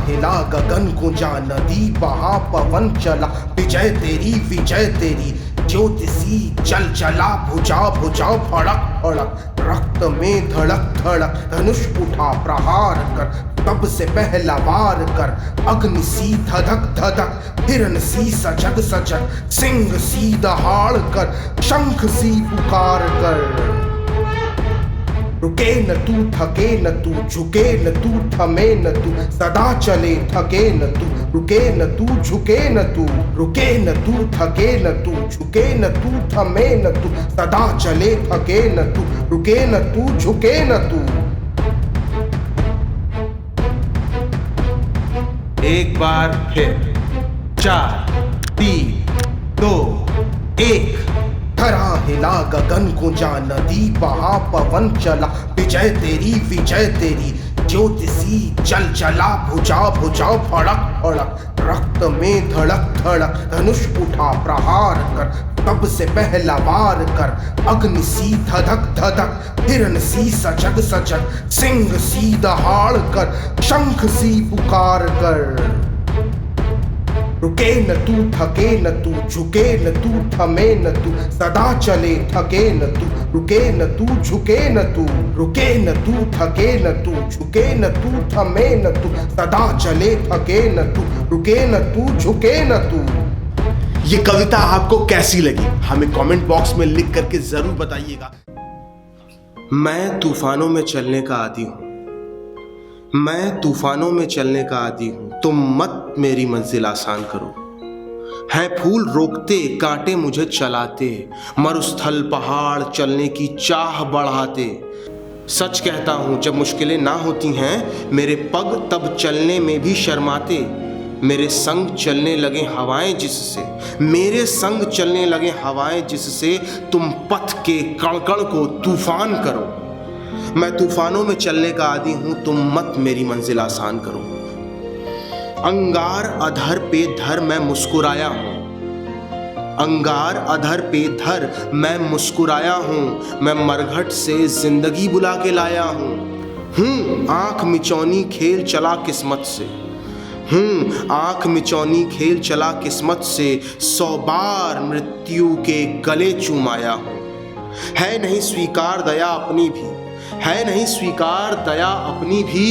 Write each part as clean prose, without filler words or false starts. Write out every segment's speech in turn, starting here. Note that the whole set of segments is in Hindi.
हिला गगन गुंजा, नदी बहा पवन चला, विजय तेरी ज्योतिषी जल जला, भुजा भुजा भड़क भड़क, रक्त में धड़क धड़क, धनुष उठा प्रहार कर, तब से पहला वार कर, अग्नि सी धधक धधक, हिरण सी सजग सजग, सिंह सी दहाड़ कर, शंख सी पुकार कर। रुके न तू, थके न तू, झुके न तू, थमे न तू, सदा चले थके न तू, रुके न तू, झुके न तू, रुके न तू, थके न तू, झुके न तू, थमे न तू, सदा चले थके न तू, रुके न तू, झुके न तू। एक बार फिर 4 3 2 1। धरा हिला गगन गुंजा, नदी बहा पवन चला, विजय तेरी ज्योतिषी जल जला, भुजा भुजा भड़क भड़क, रक्त में धड़क धड़क, धनुष उठा प्रहार कर, तब से पहला वार कर, अग्नि सी धधक धधक, हिरण सी सजग सजग, सिंह सी दहाड़ कर, शंख सी पुकार कर। रुके न तू, थके न तू, झुके न तू, थमे न तू, सदा चले थके न तू, रुके न तू, झुके न तू, रुके न तू, थके न तू, झुके न तू, थमे न तू, सदा चले थके न तू, रुके न तू, झुके न तू। ये कविता आपको कैसी लगी हमें कमेंट बॉक्स में लिख करके जरूर बताइएगा। मैं तूफानों में चलने का आदी हूं, मैं तूफानों में चलने का आदी हूं, तुम मत मेरी मंजिल आसान करो। हैं फूल रोकते, कांटे मुझे चलाते, मरुस्थल पहाड़ चलने की चाह बढ़ाते। सच कहता हूं जब मुश्किलें ना होती हैं, मेरे पग तब चलने में भी शर्माते। मेरे संग चलने लगे हवाएं जिससे, मेरे संग चलने लगे हवाएं जिससे, तुम पथ के कण-कण को तूफान करो। मैं तूफानों में चलने का आदी हूं, तुम मत मेरी मंजिल आसान करो। अंगार अधर पे धर मैं मुस्कुराया हूं, अंगार अधर पे धर मैं मुस्कुराया हूं, मैं मरघट से जिंदगी बुला के लाया हूं। आंख मिचौनी खेल चला किस्मत से, आंख मिचौनी खेल चला किस्मत से, 100 बार मृत्यु के गले चूमाया हूं। है नहीं स्वीकार दया अपनी भी, है नहीं स्वीकार दया अपनी भी,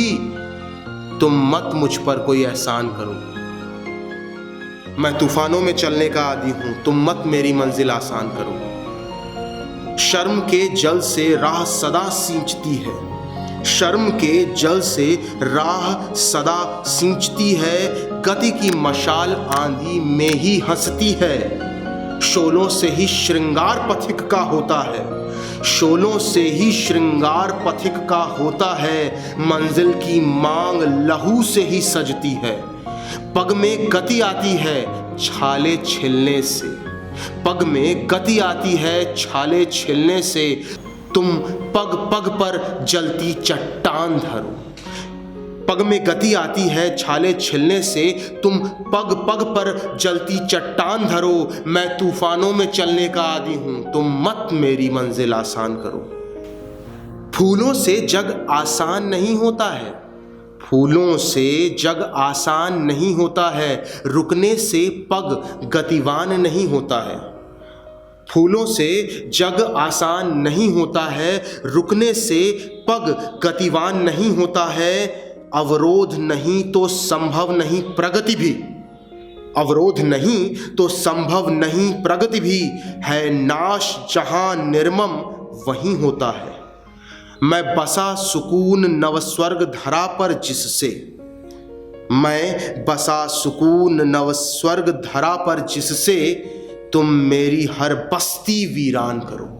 तुम मत मुझ पर कोई एहसान करो। मैं तूफानों में चलने का आदी हूं, तुम मत मेरी मंजिल आसान करो। शर्म के जल से राह सदा सींचती है, शर्म के जल से राह सदा सींचती है, गति की मशाल आंधी में ही हंसती है। शोलों से ही श्रृंगार पथिक का होता है, शोलों से ही श्रृंगार पथिक का होता है, मंजिल की मांग लहू से ही सजती है। पग में गति आती है छाले छिलने से, पग में गति आती है छाले छिलने से, तुम पग पग पर जलती चट्टान धरो। पग में गति आती है छाले छिलने से, तुम पग पग पर जलती चट्टान धरो। मैं तूफानों में चलने का आदी हूं, तुम मत मेरी मंजिल आसान करो। फूलों से जग आसान नहीं होता है, फूलों से जग आसान नहीं होता है, रुकने से पग गतिवान नहीं होता है। फूलों से जग आसान नहीं होता है, रुकने से पग गतिवान नहीं होता है। अवरोध नहीं तो संभव नहीं प्रगति भी, अवरोध नहीं तो संभव नहीं प्रगति भी, है नाश जहां निर्मम वहीं होता है। मैं बसा सुकून नवस्वर्ग धरा पर जिससे, मैं बसा सुकून नवस्वर्ग धरा पर जिससे, तुम मेरी हर बस्ती वीरान करो।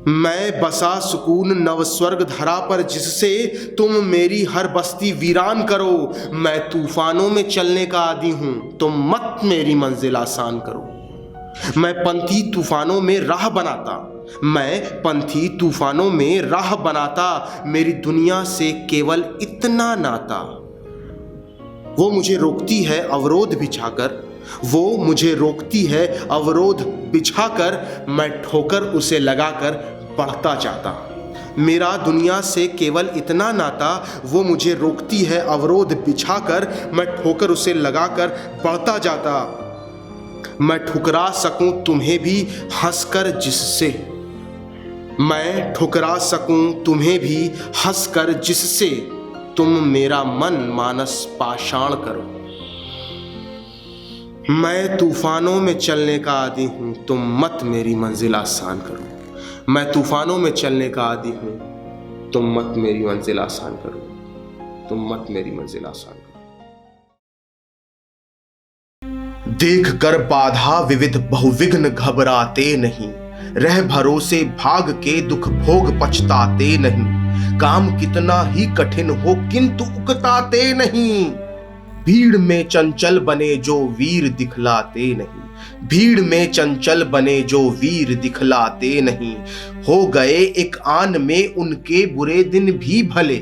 मैं बसा सुकून नवस्वर्ग धरा पर जिससे, तुम मेरी हर बस्ती वीरान करो। मैं तूफानों में चलने का आदी हूं, तुम मत मेरी मंजिल आसान करो। मैं पंथी तूफानों में राह बनाता, मैं पंथी तूफानों में राह बनाता, मेरी दुनिया से केवल इतना नाता। वो मुझे रोकती है अवरोध बिछाकर, वो मुझे रोकती है अवरोध बिछाकर, मैं ठोकर उसे लगाकर बढ़ता जाता, मेरा दुनिया से केवल इतना नाता, वो मुझे रोकती है अवरोध बिछाकर, मैं ठोकर उसे लगाकर बढ़ता जाता। मैं ठुकरा सकूं तुम्हें भी हंसकर जिससे, मैं ठुकरा सकूं तुम्हें भी हंसकर जिससे, तुम मेरा मन मानस पाषाण करो। मैं तूफानों में चलने का आदी हूं, तुम मत मेरी मंजिल आसान करो। मैं तूफानों में चलने का आदी हूं, तुम मत मेरी मंजिल आसान करो, तुम मत मेरी मंजिल आसान करो। देख कर बाधा विविध बहुविघ्न घबराते नहीं, रह भरोसे भाग के दुख भोग पछताते नहीं। काम कितना ही कठिन हो किंतु उकताते नहीं, भीड़ में चंचल बने जो वीर दिखलाते नहीं। भीड़ में चंचल बने जो वीर दिखलाते नहीं। हो गए एक आन में उनके बुरे दिन भी भले,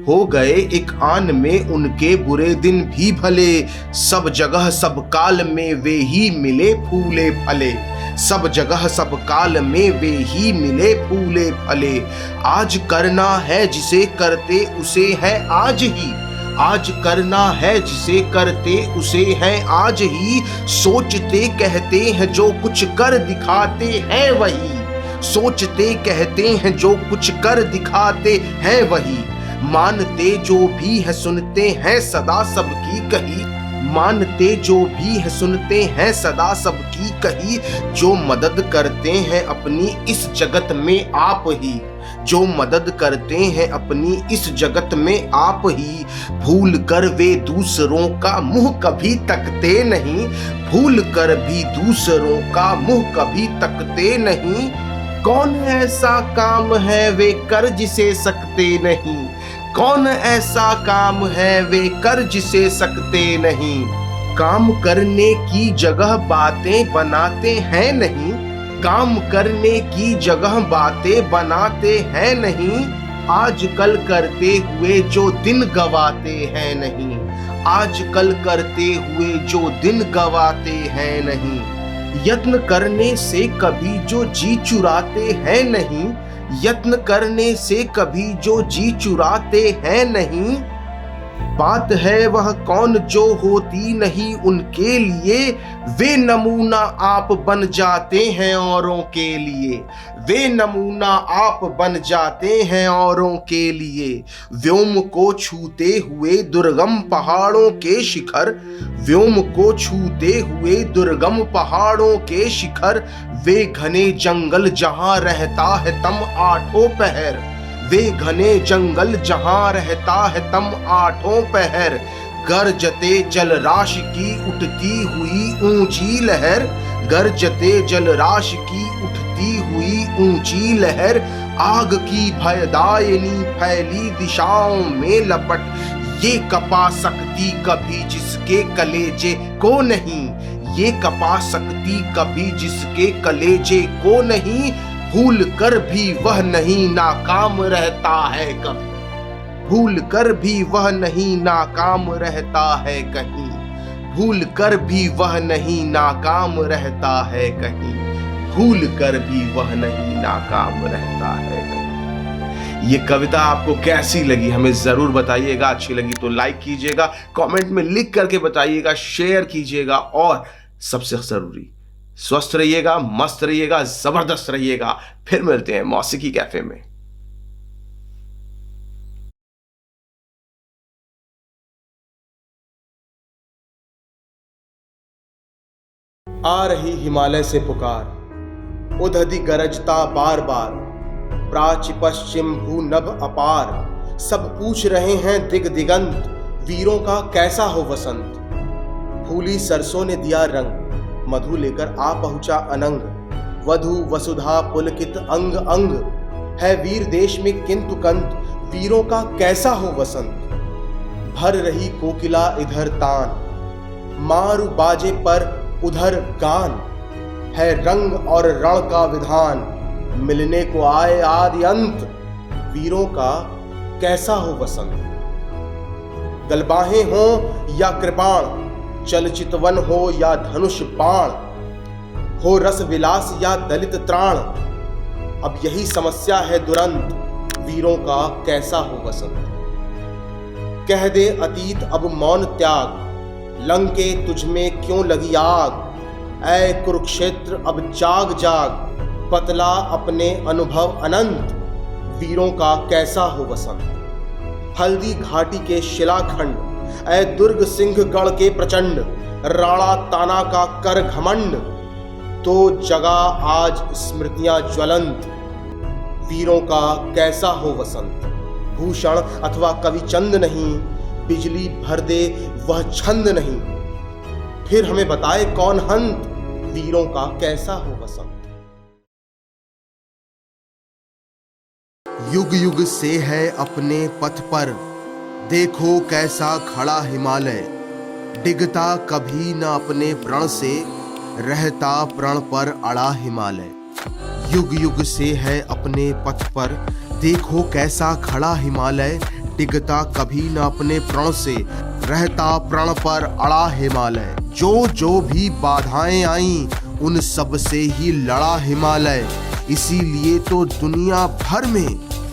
हो गए एक आन में उनके बुरे दिन भी भले। सब जगह सब काल में वे ही मिले फूले फले, सब जगह सब काल में वे ही मिले फूले फले। आज करना है जिसे करते उसे है आज ही, आज करना है जिसे करते उसे है आज ही। सोचते कहते हैं जो कुछ कर दिखाते हैं वही, सोचते कहते हैं जो कुछ कर दिखाते हैं वही। मानते जो भी है सुनते हैं सदा सबकी कही, मानते जो भी है सुनते हैं सदा सबकी कही। जो मदद करते हैं अपनी इस जगत में आप ही, जो मदद करते हैं अपनी इस जगत में आप ही। भूल कर वे दूसरों का मुंह कभी तकते नहीं, भूल कर भी दूसरों का मुंह कभी तकते नहीं। कौन ऐसा काम है वे कर जिसे सकते नहीं, कौन ऐसा काम है वे कर जिसे सकते नहीं। काम करने की जगह बातें बनाते हैं नहीं, काम करने की जगह बातें बनाते हैं नहीं। आजकल करते हुए जो दिन गवाते हैं नहीं, आजकल करते हुए जो दिन गवाते हैं नहीं। यत्न करने से कभी जो जी चुराते हैं नहीं, यत्न करने से कभी जो जी चुराते हैं नहीं। बात है वह कौन जो होती नहीं उनके लिए, वे नमूना आप बन जाते हैं औरों के लिए, वे नमूना आप बन जाते हैं औरों के लिए। व्योम को छूते हुए दुर्गम पहाड़ों के शिखर, व्योम को छूते हुए दुर्गम पहाड़ों के शिखर। वे घने जंगल जहां रहता है तम आठों पहर, वे घने जंगल जहां रहता है तम आठों पहर। गरजते जल राशि की उठती हुई ऊंची लहर, गरजते जल राशि की उठती हुई ऊंची लहर। आग की भयदायिनी फैली दिशाओं में लपट, ये कपा सकती कभी जिसके कलेजे को नहीं, ये कपा सकती कभी जिसके कलेजे को नहीं। भूल कर भी वह नहीं नाकाम रहता है कभी, भूल कर भी वह नहीं नाकाम रहता है कहीं, भूल कर भी वह नहीं नाकाम रहता है कहीं, भूल कर भी वह नहीं नाकाम रहता है कहीं। ये कविता आपको कैसी लगी हमें जरूर बताइएगा। अच्छी लगी तो लाइक कीजिएगा, कमेंट में लिख करके बताइएगा, शेयर कीजिएगा और सबसे जरूरी स्वस्थ रहिएगा, मस्त रहिएगा, जबरदस्त रहिएगा। फिर मिलते हैं मौसीकी कैफे में। आ रही हिमालय से पुकार, उधदी गरजता बार बार, प्राची पश्चिम भू नभ अपार। सब पूछ रहे हैं दिग दिगंत, वीरों का कैसा हो वसंत। फूली सरसों ने दिया रंग, मधु लेकर आ पहुंचा अनंग। वधु वसुधा पुलकित अंग अंग, है वीर देश में किंतु कंत, वीरों का कैसा हो वसंत। भर रही कोकिला इधर तान, मारू बाजे पर उधर गान। है रंग और रण का विधान, मिलने को आए आदि अंत, वीरों का कैसा हो वसंत। दलबाहें हो या कृपाण, चल चितवन हो या धनुष बाण, हो रस विलास या दलित त्राण। अब यही समस्या है दुरंत, वीरों का कैसा हो वसंत। कह दे अतीत अब मौन त्याग, लंके तुझ में क्यों लगी आग। ऐ कुरुक्षेत्र अब जाग जाग, बतला अपने अनुभव अनंत, वीरों का कैसा हो वसंत। हल्दी घाटी के शिलाखंड, ऐ दुर्ग सिंहगढ़ के प्रचंड, राणा ताना का कर घमंड, तो जगा आज स्मृतियां ज्वलंत, वीरों का कैसा हो वसंत। भूषण अथवा कवि चंद नहीं, बिजली भर दे वह छंद नहीं, फिर हमें बताए कौन हंत, वीरों का कैसा हो वसंत। युग युग से है अपने पथ पर, देखो कैसा खड़ा हिमालय, डिगता कभी न अपने प्रण से, रहता प्रण पर अड़ा हिमालय। युग युग से है अपने पथ पर, देखो कैसा खड़ा हिमालय, डिगता कभी न अपने प्रण से, रहता प्रण पर अड़ा हिमालय। जो जो भी बाधाएं आईं, उन सब से ही लड़ा हिमालय, इसीलिए तो दुनिया भर में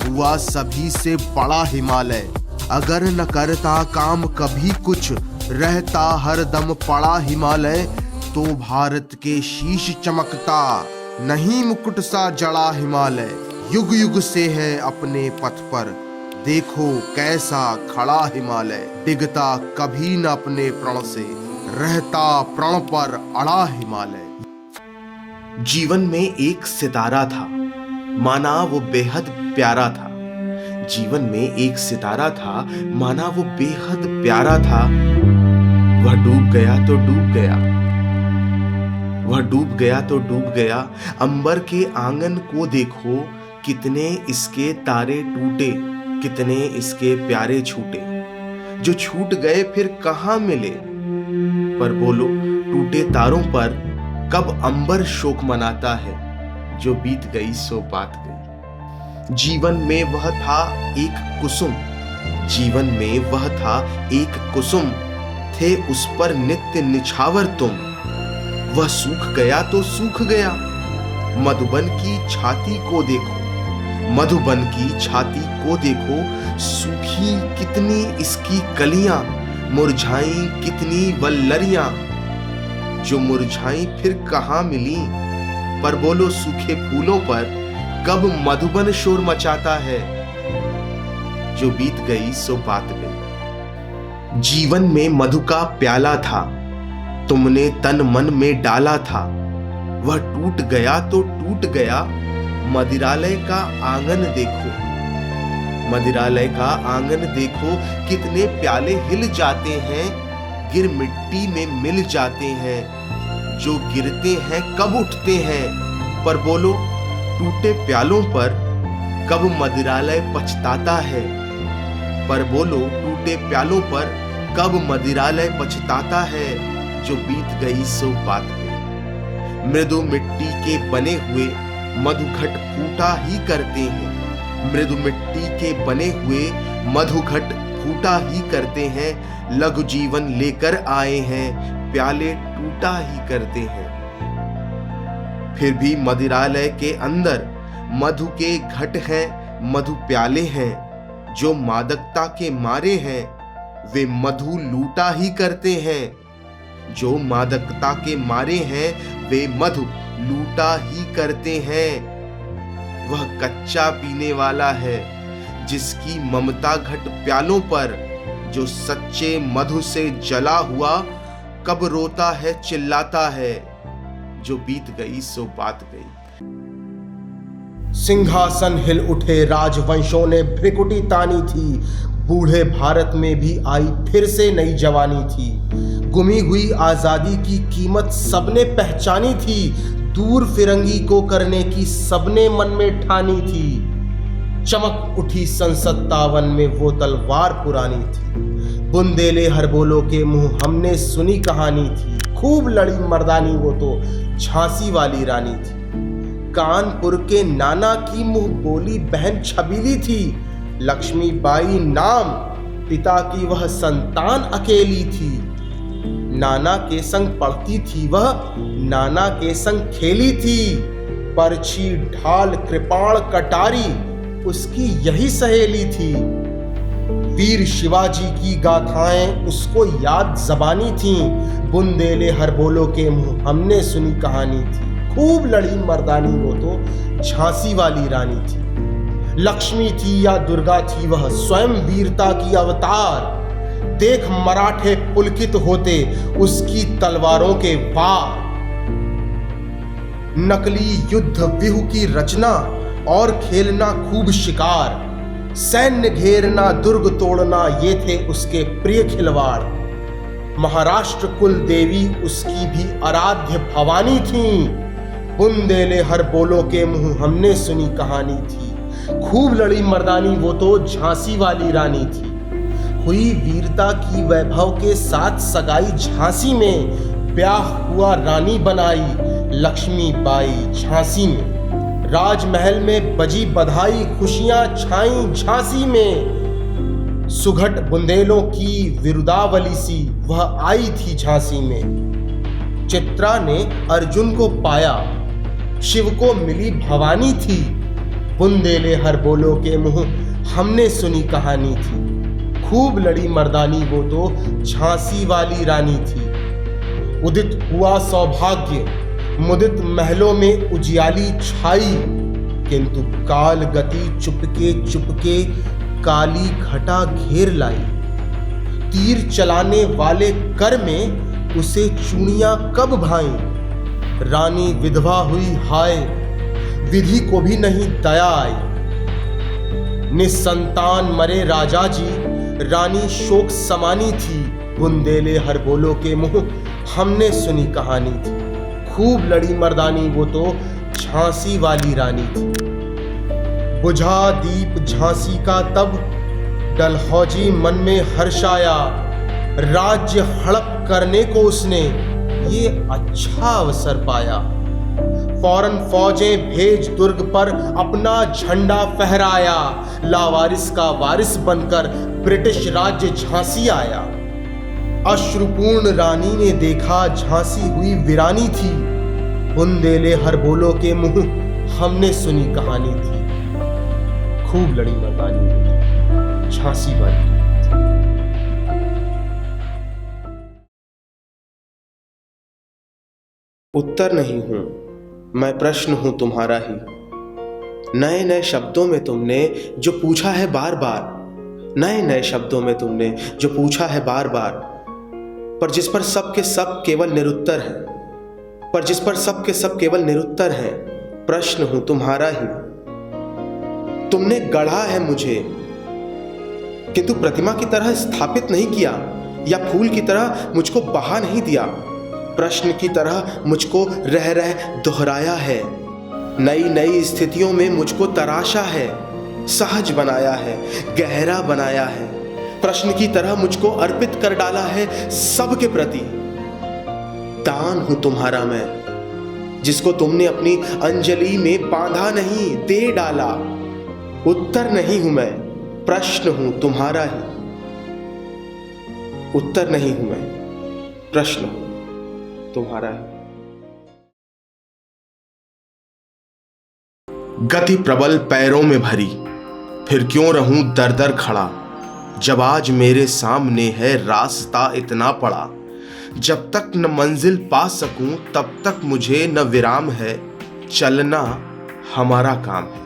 हुआ सभी से बड़ा हिमालय। अगर न करता काम कभी कुछ, रहता हर दम पड़ा हिमालय, तो भारत के शीश चमकता, नहीं मुकुट सा जड़ा हिमालय। युग युग से है अपने पथ पर, देखो कैसा खड़ा हिमालय, डिगता कभी न अपने प्रण से, रहता प्रण पर अड़ा हिमालय। जीवन में एक सितारा था, माना वो बेहद प्यारा था। जीवन में एक सितारा था, माना वो बेहद प्यारा था। वह डूब गया तो डूब गया, वह डूब गया तो डूब गया। अंबर के आंगन को देखो, कितने इसके तारे टूटे, कितने इसके प्यारे छूटे। जो छूट गए फिर कहाँ मिले, पर बोलो टूटे तारों पर कब अंबर शोक मनाता है, जो बीत गई सो बात गई। जीवन में वह था एक कुसुम, जीवन में वह था एक कुसुम, थे उस पर नित्य निछावर तुम। वह सूख गया तो सूख गया, मधुबन की छाती को देखो, मधुबन की छाती को देखो। सूखी कितनी इसकी कलियां, मुरझाई कितनी वल्लरियां, जो मुरझाई फिर कहाँ मिली, पर बोलो सूखे फूलों पर कब मधुबन शोर मचाता है, जो बीत गई सो बात गई। जीवन में मधु का प्याला था, तुमने तन मन में डाला था, वह टूट गया तो टूट गया। मदिरालय का आंगन देखो, मदिरालय का आंगन देखो, कितने प्याले हिल जाते हैं, गिर मिट्टी में मिल जाते हैं। जो गिरते हैं कब उठते हैं, पर बोलो टूटे प्यालों पर कब मदिरालय पछताता है, पर बोलो टूटे प्यालों पर कब मदिरालय पछताता है, जो बीत गई सो बात गई। मृदु मिट्टी के बने हुए मधुघट फूटा ही करते हैं, मृदु मिट्टी के बने हुए मधुघट फूटा ही करते हैं। लघु जीवन लेकर आए हैं, प्याले टूटा ही करते हैं। फिर भी मदिरालय के अंदर मधु के घट हैं, मधु प्याले हैं। जो मादकता के मारे हैं, वे मधु लूटा ही करते हैं। जो मादकता के मारे हैं, वे मधु लूटा ही करते हैं। वह कच्चा पीने वाला है, जिसकी ममता घट प्यालों पर, जो सच्चे मधु से जला हुआ कब रोता है चिल्लाता है, जो बीत गई सो बात गई। सिंहासन हिल उठे राजवंशों ने भ्रिकुटी तानी थी, बूढ़े भारत में भी आई फिर से नई जवानी थी। गुमी हुई आजादी की कीमत सबने पहचानी थी, दूर फिरंगी को करने की सबने मन में ठानी थी। चमक उठी संसद तावन में वो तलवार पुरानी थी, बुंदेले हरबोलों के मुंह हमने सुनी कहानी थी। खूब लड़ी मर्दानी वो तो झांसी वाली रानी थी। कानपुर के नाना की मुंह बोली बहन छबीली थी, लक्ष्मीबाई नाम पिता की वह संतान अकेली थी। नाना के संग पढ़ती थी वह, नाना के संग खेली थी। परछी ढाल कृपाण कटारी, उसकी यही सहेली थी। वीर शिवाजी की गाथाएं उसको याद जबानी थीं। बुंदेले हर बोलो के मुंह हमने सुनी कहानी थी। खूब लड़ी मर्दानी वो तो झांसी वाली रानी थी। लक्ष्मी थी या दुर्गा थी वह स्वयं वीरता की अवतार। देख मराठे पुलकित होते उसकी तलवारों के वार। नकली युद्ध व्यूह की रचना और खेलना खूब शिकार। सैन्य घेरना दुर्ग तोड़ना ये थे उसके प्रिय खिलवाड़। महाराष्ट्र कुल देवी उसकी भी आराध्य भवानी थी। बुंदेले हर बोलो के मुंह हमने सुनी कहानी थी। खूब लड़ी मर्दानी वो तो झांसी वाली रानी थी। हुई वीरता की वैभव के साथ सगाई झांसी में। ब्याह हुआ रानी बनाई लक्ष्मी बाई झांसी में। राजमहल में बजी बधाई खुशियां छाई झांसी में। सुघट बुंदेलों की विरुदावली सी वह आई थी झांसी में। चित्रा ने अर्जुन को पाया शिव को मिली भवानी थी। बुंदेले हर बोलो के मुंह हमने सुनी कहानी थी। खूब लड़ी मर्दानी वो तो झांसी वाली रानी थी। उदित हुआ सौभाग्य मुदित महलों में उजियाली छाई। किंतु काल गति चुपके चुपके काली घटा घेर लाई। तीर चलाने वाले कर में उसे चूड़ियां कब भाई। रानी विधवा हुई हाय विधि को भी नहीं दया आई। निसंतान मरे राजा जी रानी शोक समानी थी। बुंदेले हर बोलो के मुंह हमने सुनी कहानी थी। खूब लड़ी मर्दानी वो तो झांसी वाली रानी थी। बुझा दीप झांसी का तब डलहौजी मन में हर्ष आया। राज्य हड़प करने को उसने ये अच्छा अवसर पाया। फौरन फौजें भेज दुर्ग पर अपना झंडा फहराया। लावारिस का वारिस बनकर ब्रिटिश राज्य झांसी आया। अश्रुपूर्ण रानी ने देखा झांसी हुई वीरानी थी। बुंदेले हर बोलो के मुंह हमने सुनी कहानी थी। खूब लड़ी मर्दानी झांसी वाली। उत्तर नहीं हूं मैं, प्रश्न हूं तुम्हारा ही। नए नए शब्दों में तुमने जो पूछा है बार बार। नए नए शब्दों में तुमने जो पूछा है बार बार। पर जिस पर सब के सब केवल निरुत्तर हैं। पर जिस पर सब के सब केवल निरुत्तर हैं। प्रश्न हूं तुम्हारा ही। तुमने गढ़ा है मुझे किंतु प्रतिमा की तरह स्थापित नहीं किया, या फूल की तरह मुझको बहा नहीं दिया। प्रश्न की तरह मुझको रह रह दोहराया है। नई नई स्थितियों में मुझको तराशा है। सहज बनाया है, गहरा बनाया है। प्रश्न की तरह मुझको अर्पित कर डाला है सबके प्रति। दान हूं तुम्हारा मैं, जिसको तुमने अपनी अंजलि में बांधा नहीं, दे डाला। उत्तर नहीं हूं मैं, प्रश्न हूं तुम्हारा ही। उत्तर नहीं हूं मैं, प्रश्न हूं तुम्हारा ही। गति प्रबल पैरों में भरी, फिर क्यों रहूं दर दर खड़ा। जब आज मेरे सामने है रास्ता इतना पड़ा। जब तक न मंजिल पा सकूं तब तक मुझे न विराम है। चलना हमारा काम है।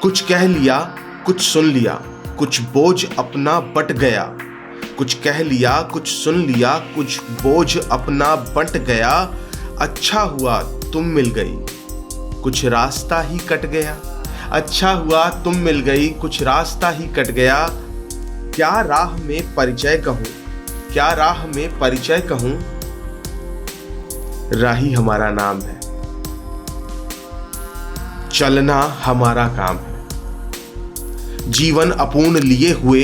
कुछ कह लिया, कुछ सुन लिया, कुछ बोझ अपना बट गया। कुछ कह लिया, कुछ सुन लिया, कुछ बोझ अपना बंट गया। अच्छा हुआ तुम मिल गई, कुछ रास्ता ही कट गया। अच्छा हुआ तुम मिल गई, कुछ रास्ता ही कट गया। क्या राह में परिचय कहूं, क्या राह में परिचय कहूं। राही हमारा नाम है, चलना हमारा काम है। जीवन अपूर्ण लिए हुए,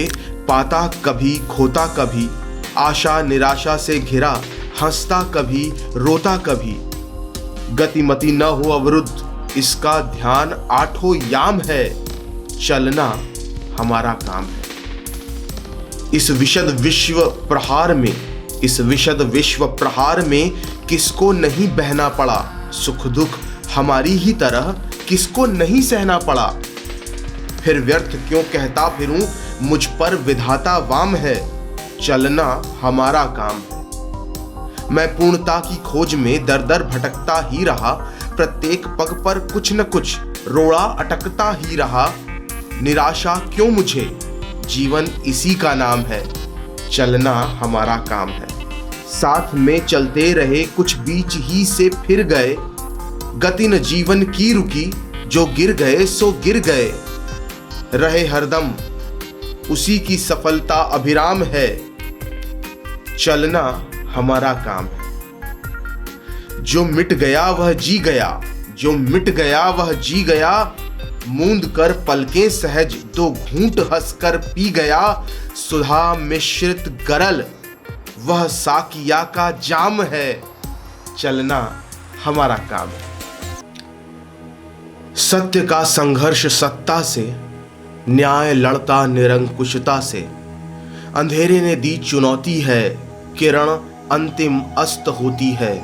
पाता कभी खोता कभी। आशा निराशा से घिरा, हंसता कभी रोता कभी। गतिमति न हो अवरुद्ध, इसका ध्यान आठों याम है। चलना हमारा काम है। इस विशद विश्व प्रहार में, इस विशद विश्व प्रहार में किसको नहीं बहना पड़ा। सुख दुख हमारी ही तरह किसको नहीं सहना पड़ा। फिर व्यर्थ क्यों कहता फिरूं, मुझ पर विधाता वाम है, चलना हमारा काम है। मैं पूर्णता की खोज में दर दर भटकता ही रहा, प्रत्येक पग पर कुछ न कुछ रोड़ा अटकता ही रहा। निराशा क्यों मुझे, जीवन इसी का नाम है, चलना हमारा काम है। साथ में चलते रहे कुछ बीच ही से फिर गए, गति न जीवन की रुकी, जो गिर गए सो गिर गए। रहे हरदम उसी की सफलता अभिराम है, चलना हमारा काम है। जो मिट गया वह जी गया, जो मिट गया वह जी गया, मूंद कर पलकें सहज दो घूंट हंसकर पी गया। सुधा मिश्रित गरल वह साकिया का जाम है, चलना हमारा काम है। सत्य का संघर्ष सत्ता से, न्याय लड़ता निरंकुशता से। अंधेरे ने दी चुनौती है, किरण अंतिम अस्त होती है।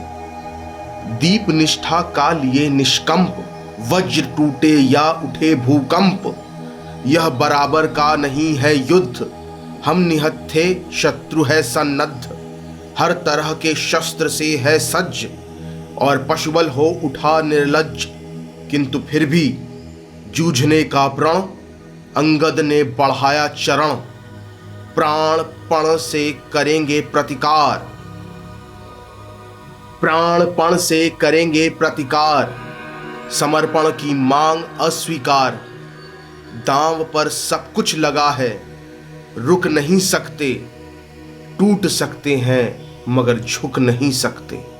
दीप निष्ठा का लिए निष्कंप, वज्र टूटे या उठे भूकंप। यह बराबर का नहीं है युद्ध, हम निहत्थे शत्रु है सन्नद्ध। हर तरह के शस्त्र से है सज्ज, और पशुबल हो उठा निर्लज्ज। किंतु फिर भी जूझने का प्रण, अंगद ने बढ़ाया चरण। प्राणपण से करेंगे प्रतिकार, प्राणपण से करेंगे प्रतिकार। समर्पण की मांग अस्वीकार, दांव पर सब कुछ लगा है। रुक नहीं सकते, टूट सकते हैं मगर झुक नहीं सकते।